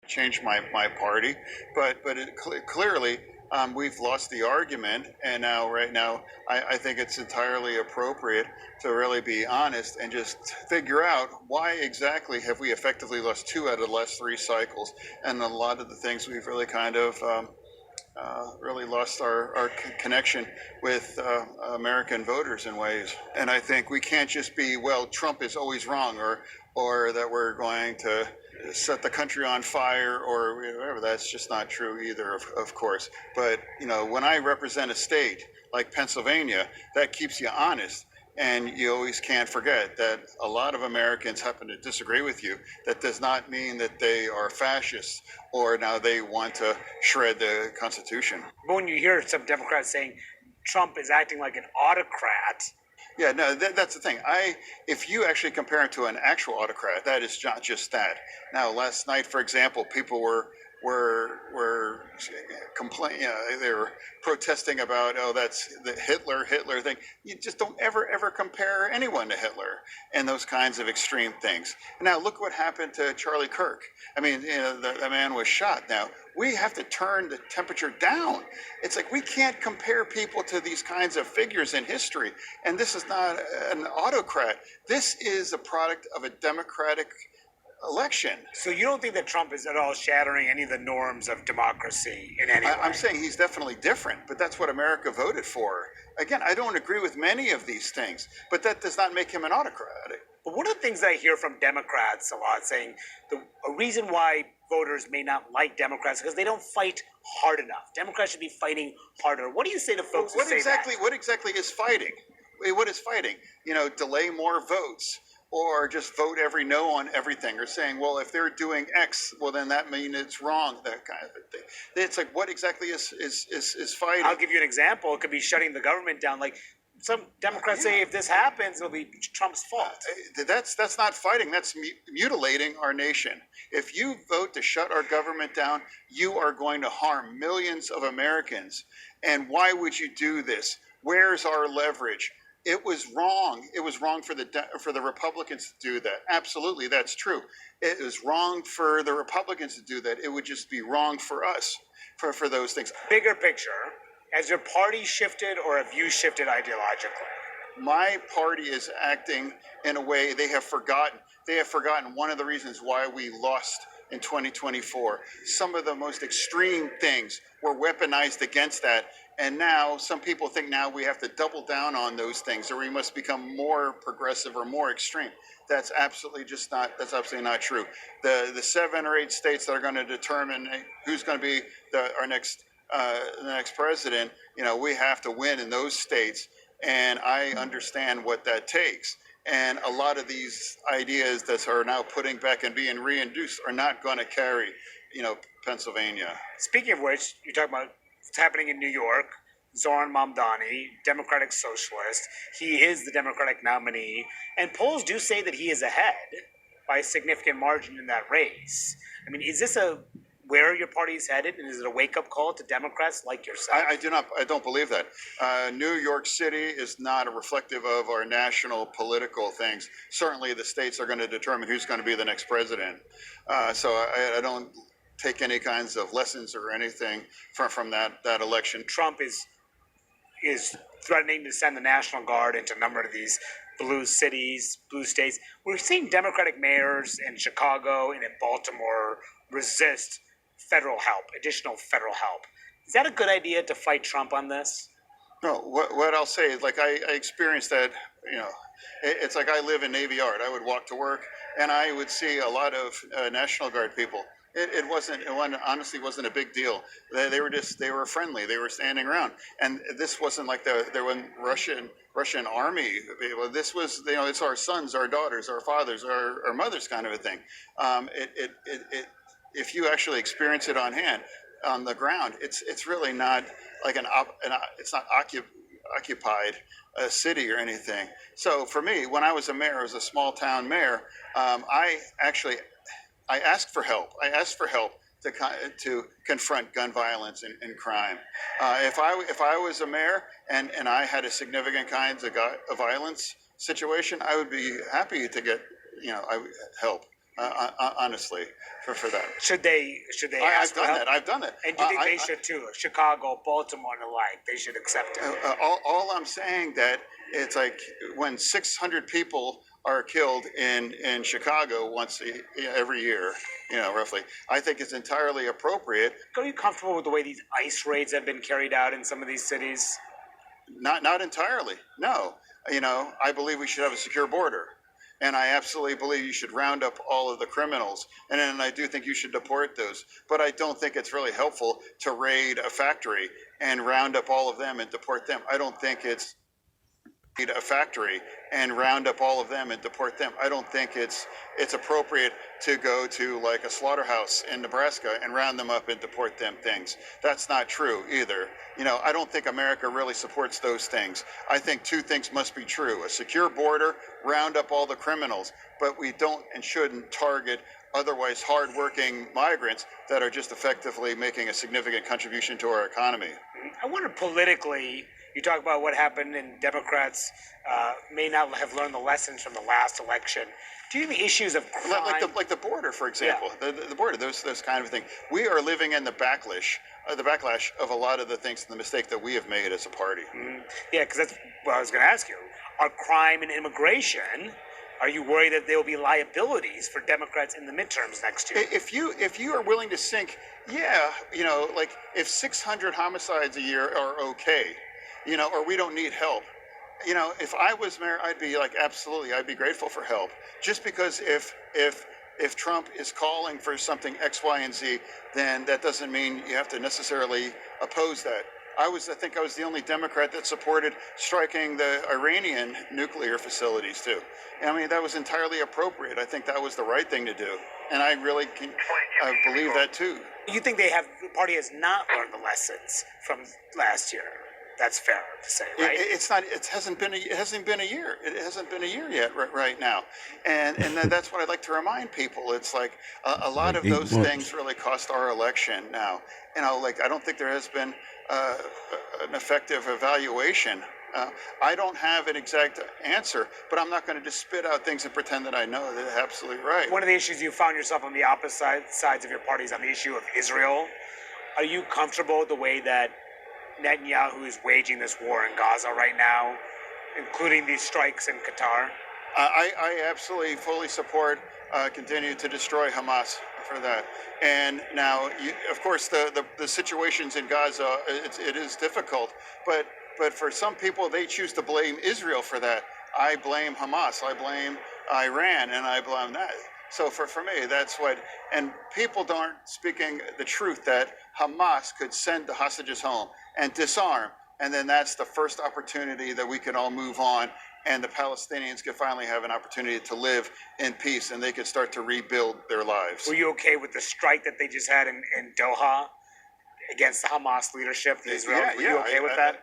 change my party, but clearly we've lost the argument, and now right now I think it's entirely appropriate to really be honest and just figure out why exactly have we effectively lost two out of the last three cycles, and a lot of the things we've really kind of really lost our connection with American voters in ways. And I think we can't just be, well, Trump is always wrong, or that we're going to set the country on fire or whatever. That's just not true either, of course. But, when I represent a state like Pennsylvania, that keeps you honest. And you always can't forget that a lot of Americans happen to disagree with you. That does not mean that they are fascists or now they want to shred the Constitution. But when you hear some Democrats saying Trump is acting like an autocrat. Yeah, no, that's the thing. If you actually compare him to an actual autocrat, that is not just that. Now, last night, for example, people were complaining. They were protesting about, that's the Hitler thing. You just don't ever compare anyone to Hitler and those kinds of extreme things. Now look what happened to Charlie Kirk. I mean, the man was shot. Now we have to turn the temperature down. It's like we can't compare people to these kinds of figures in history. And this is not an autocrat. This is a product of a democratic election. So you don't think that Trump is at all shattering any of the norms of democracy in any way? I'm saying he's definitely different, but that's what America voted for. Again, I don't agree with many of these things, but that does not make him an autocrat. But one of the things that I hear from Democrats a lot saying a reason why voters may not like Democrats is because they don't fight hard enough. Democrats should be fighting harder. What do you say to folks who say that? What exactly is fighting? What is fighting? Delay more votes, or just vote every no on everything, or saying, well, if they're doing X, well, then that means it's wrong, that kind of thing. It's like, what exactly is fighting? I'll give you an example. It could be shutting the government down. Like some Democrats say, if this happens, it'll be Trump's fault. That's not fighting. That's mutilating our nation. If you vote to shut our government down, you are going to harm millions of Americans. And why would you do this? Where's our leverage? It was wrong. It was wrong for the Republicans to do that. Absolutely, that's true. It was wrong for the Republicans to do that. It would just be wrong for us for those things. Bigger picture, has your party shifted or have you shifted ideologically? My party is acting in a way they have forgotten. They have forgotten one of the reasons why we lost in 2024. Some of the most extreme things were weaponized against that. And now some people think now we have to double down on those things, or we must become more progressive or more extreme. That's absolutely not true. The 7 or 8 states that are going to determine who's going to be the next president, we have to win in those states. And I understand what that takes. And a lot of these ideas that are now putting back and being reintroduced are not going to carry, Pennsylvania. Speaking of which, you're talking about what's happening in New York. Zoran Mamdani, Democratic Socialist. He is the Democratic nominee. And polls do say that he is ahead by a significant margin in that race. I mean, is this where your party is headed? And is it a wake-up call to Democrats like yourself? I don't believe that. New York City is not a reflective of our national political things. Certainly the states are going to determine who's going to be the next president. So I don't take any kinds of lessons or anything from that election. Trump is threatening to send the National Guard into a number of these blue cities, blue states. We're seeing Democratic mayors in Chicago and in Baltimore resist additional federal help. Is that a good idea to fight Trump on this? No, what I'll say is, like, I experienced that, it's like I live in Navy Yard. I would walk to work and I would see a lot of National Guard people. It honestly wasn't a big deal. They were friendly. They were standing around. And this wasn't like there was Russian army. This was, it's our sons, our daughters, our fathers, our mothers kind of a thing. If you actually experience it on the ground, it's really not like it's not occupied city or anything. So for me, when I was a mayor, as a small town mayor, I asked for help. I asked for help to confront gun violence and crime. If I was a mayor and I had a significant kinds of violence situation, I would be happy to get help. honestly, for that. Should they I've ask for done help? that. I've done it. And do you think they should too? Chicago, Baltimore, and the like, they should accept it. All I'm saying that it's like when 600 people are killed in Chicago every year, roughly. I think it's entirely appropriate. Are you comfortable with the way these ICE raids have been carried out in some of these cities? Not entirely. No. I believe we should have a secure border. And I absolutely believe you should round up all of the criminals. And then I do think you should deport those. But I don't think it's really helpful to raid a factory and round up all of them and deport them. I don't think it's a factory and round up all of them and deport them. I don't think it's appropriate to go to like a slaughterhouse in Nebraska and round them up and deport them things. That's not true either. I don't think America really supports those things. I think two things must be true: a secure border, round up all the criminals, but we don't and shouldn't target otherwise hardworking migrants that are just effectively making a significant contribution to our economy. I wonder politically, you talk about what happened, and Democrats may not have learned the lessons from the last election. Do you have issues of crime? Like the border, for example, the border, those kind of thing. We are living in the backlash of a lot of the things and the mistake that we have made as a party. Mm-hmm. Yeah, because that's what I was going to ask you. Are crime and immigration? Are you worried that there will be liabilities for Democrats in the midterms next year? If you are willing to sink, like if 600 homicides a year are okay, or we don't need help. If I was mayor, I'd be like, absolutely, I'd be grateful for help. Just because if Trump is calling for something X, Y, and Z, then that doesn't mean you have to necessarily oppose that. I think I was the only Democrat that supported striking the Iranian nuclear facilities too. I mean, that was entirely appropriate. I think that was the right thing to do, and I really believe that too. You think the party has not learned the lessons from last year? That's fair to say, right? It's not. It hasn't been a year. It hasn't been a year yet, right now, and that's what I'd like to remind people. It's like a lot of those things really cost our election now. Like I don't think there has been an effective evaluation. I don't have an exact answer, but I'm not going to just spit out things and pretend that I know. That's absolutely right. One of the issues you found yourself on the opposite sides of your party is on the issue of Israel. Are you comfortable with the way that Netanyahu is waging this war in Gaza right now, including these strikes in Qatar? I absolutely fully support continue to destroy Hamas for that. And now, of course, the situations in Gaza, it is difficult, but for some people, they choose to blame Israel for that. I blame Hamas, I blame Iran, and I blame that. So for me, that's what, and people aren't speaking the truth that Hamas could send the hostages home and disarm, and then that's the first opportunity that we can all move on, and the Palestinians could finally have an opportunity to live in peace, and they could start to rebuild their lives. Were you okay with the strike that they just had in Doha against the Hamas leadership in Israel? Were you okay with that?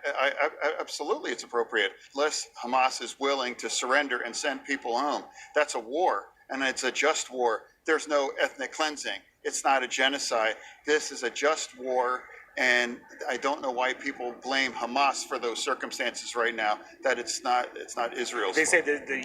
Absolutely, it's appropriate. Unless Hamas is willing to surrender and send people home, that's a war. And it's a just war. There's no ethnic cleansing. It's not a genocide. This is a just war, and I don't know why people blame Hamas for those circumstances right now. That it's not Israel's. They say the